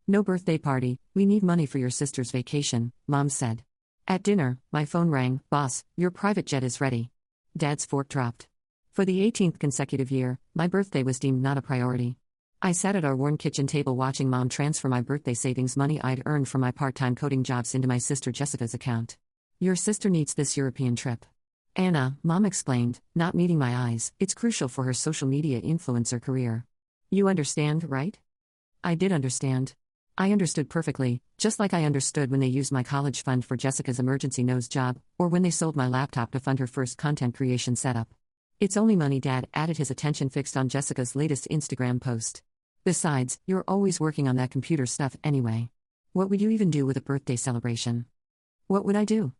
No birthday party, we need money for your sister's vacation, Mom said. At dinner, my phone rang. Boss, your private jet is ready. Dad's fork dropped. For the 18th consecutive year, my birthday was deemed not a priority. I sat at our worn kitchen table watching Mom transfer my birthday savings money I'd earned from my part-time coding jobs into my sister Jessica's account. Your sister needs this European trip. Anna, Mom explained, not meeting my eyes. It's crucial for her social media influencer career. You understand, right? I did understand. I understood perfectly, just like I understood when they used my college fund for Jessica's emergency nose job, or when they sold my laptop to fund her first content creation setup. It's only money, Dad added, his attention fixed on Jessica's latest Instagram post. Besides, you're always working on that computer stuff anyway. What would you even do with a birthday celebration? What would I do?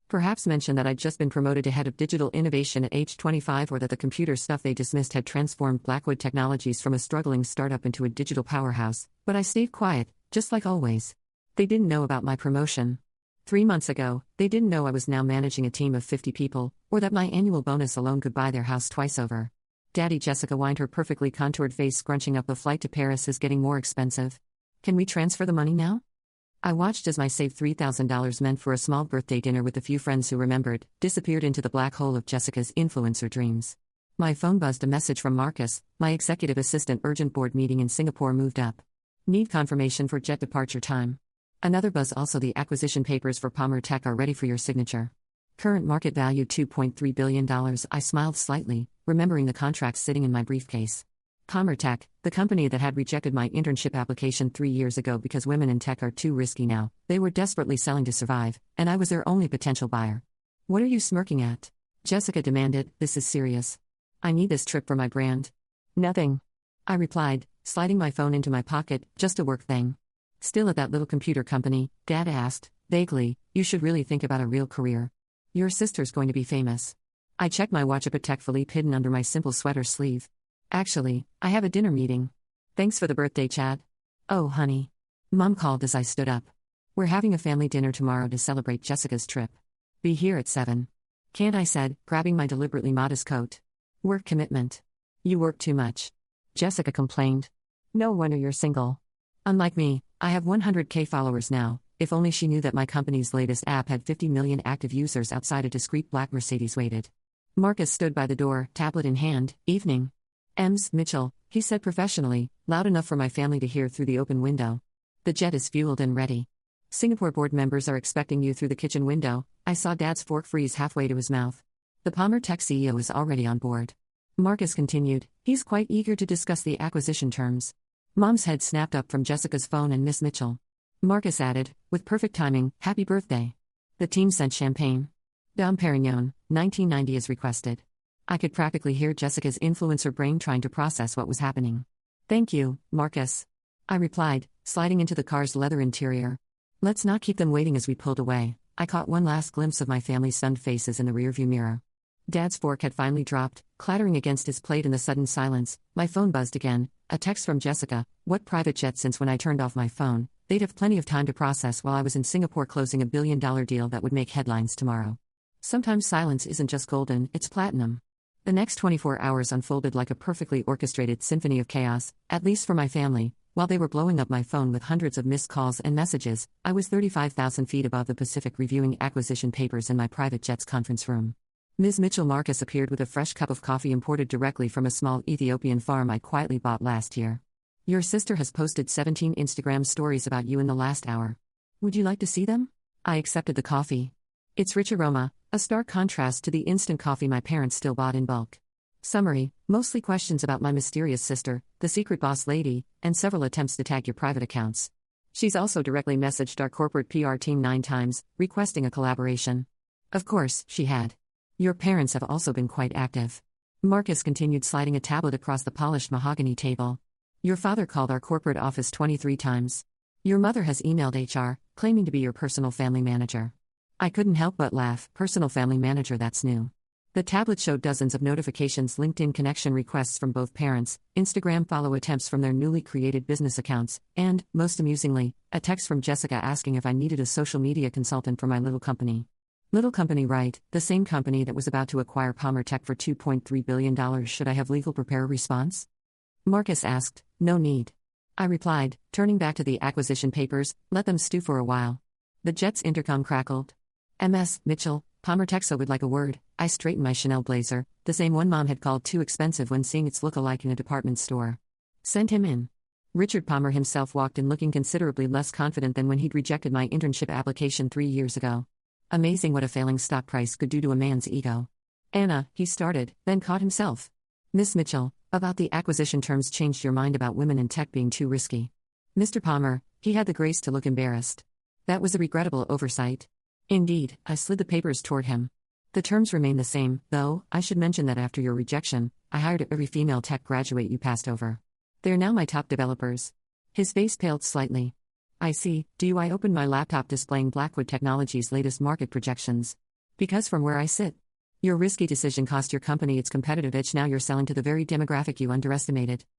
Perhaps mention that I'd just been promoted to head of digital innovation at age 25, or that the computer stuff they dismissed had transformed Blackwood Technologies from a struggling startup into a digital powerhouse, but I stayed quiet, just like always. They didn't know about my promotion. 3 months ago, they didn't know I was now managing a team of 50 people, or that my annual bonus alone could buy their house twice over. Daddy, Jessica whined, her perfectly contoured face scrunching up. The flight to Paris is getting more expensive. Can we transfer the money now? I watched as my saved $3,000 meant for a small birthday dinner with a few friends who remembered, disappeared into the black hole of Jessica's influencer dreams. My phone buzzed, a message from Marcus, my executive assistant. Urgent board meeting in Singapore moved up. Need confirmation for jet departure time. Another buzz, also the acquisition papers for Palmer Tech are ready for your signature. Current market value $2.3 billion. I smiled slightly, remembering the contracts sitting in my briefcase. Palmer Tech, the company that had rejected my internship application 3 years ago because women in tech are too risky now, they were desperately selling to survive, and I was their only potential buyer. What are you smirking at? Jessica demanded. This is serious. I need this trip for my brand. Nothing. I replied, sliding my phone into my pocket, just a work thing. Still at that little computer company, Dad asked, vaguely, you should really think about a real career. Your sister's going to be famous. I checked my watch, a Patek Philippe hidden under my simple sweater sleeve. Actually, I have a dinner meeting. Thanks for the birthday, Chad. Oh, honey. Mom called as I stood up. We're having a family dinner tomorrow to celebrate Jessica's trip. Be here at 7. Can't, I said, grabbing my deliberately modest coat. Work commitment. You work too much. Jessica complained. No wonder you're single. Unlike me, I have 100K followers now. If only she knew that my company's latest app had 50 million active users. Outside, a discreet black Mercedes waited. Marcus stood by the door, tablet in hand. Evening. Ms. Mitchell, he said professionally, loud enough for my family to hear through the open window. The jet is fueled and ready. Singapore board members are expecting you through the kitchen window. I saw Dad's fork freeze halfway to his mouth. The Palmer Tech CEO is already on board. Marcus continued, he's quite eager to discuss the acquisition terms. Mom's head snapped up from Jessica's phone and Miss Mitchell. Marcus added, with perfect timing, happy birthday. The team sent champagne. Dom Perignon, 1990 as requested. I could practically hear Jessica's influencer brain trying to process what was happening. Thank you, Marcus. I replied, sliding into the car's leather interior. Let's not keep them waiting. As we pulled away, I caught one last glimpse of my family's stunned faces in the rearview mirror. Dad's fork had finally dropped, clattering against his plate. In the sudden silence, my phone buzzed again, a text from Jessica. What private jet? Since when I turned off my phone, they'd have plenty of time to process while I was in Singapore closing $1 billion deal that would make headlines tomorrow. Sometimes silence isn't just golden, it's platinum. The next 24 hours unfolded like a perfectly orchestrated symphony of chaos, at least for my family. While they were blowing up my phone with hundreds of missed calls and messages, I was 35,000 feet above the Pacific reviewing acquisition papers in my private jet's conference room. Ms. Mitchell. Marcus appeared with a fresh cup of coffee imported directly from a small Ethiopian farm I quietly bought last year. Your sister has posted 17 Instagram stories about you in the last hour. Would you like to see them? I accepted the coffee. Its rich aroma, a stark contrast to the instant coffee my parents still bought in bulk. Summary, mostly questions about my mysterious sister, the secret boss lady, and several attempts to tag your private accounts. She's also directly messaged our corporate PR team 9 times, requesting a collaboration. Of course, she had. Your parents have also been quite active. Marcus continued, sliding a tablet across the polished mahogany table. Your father called our corporate office 23 times. Your mother has emailed HR, claiming to be your personal family manager. I couldn't help but laugh. Personal family manager, that's new. The tablet showed dozens of notifications, LinkedIn connection requests from both parents, Instagram follow attempts from their newly created business accounts, and, most amusingly, a text from Jessica asking if I needed a social media consultant for my little company. Little company, right? The same company that was about to acquire Palmer Tech for $2.3 billion. Should I have legal prepare a response? Marcus asked. No need. I replied, turning back to the acquisition papers, let them stew for a while. The jet's intercom crackled. MS, Mitchell, Palmer Texo would like a word. I straightened my Chanel blazer, the same one Mom had called too expensive when seeing its look-alike in a department store. Send him in. Richard Palmer himself walked in looking considerably less confident than when he'd rejected my internship application 3 years ago. Amazing what a failing stock price could do to a man's ego. Anna, he started, then caught himself. Miss Mitchell, about the acquisition terms changed your mind about women in tech being too risky. Mr. Palmer, he had the grace to look embarrassed. That was a regrettable oversight. Indeed, I slid the papers toward him. The terms remain the same, though. I should mention that after your rejection, I hired every female tech graduate you passed over. They're now my top developers. His face paled slightly. I see. I opened my laptop displaying Blackwood Technologies' latest market projections. Because from where I sit, your risky decision cost your company its competitive edge. Now you're selling to the very demographic you underestimated.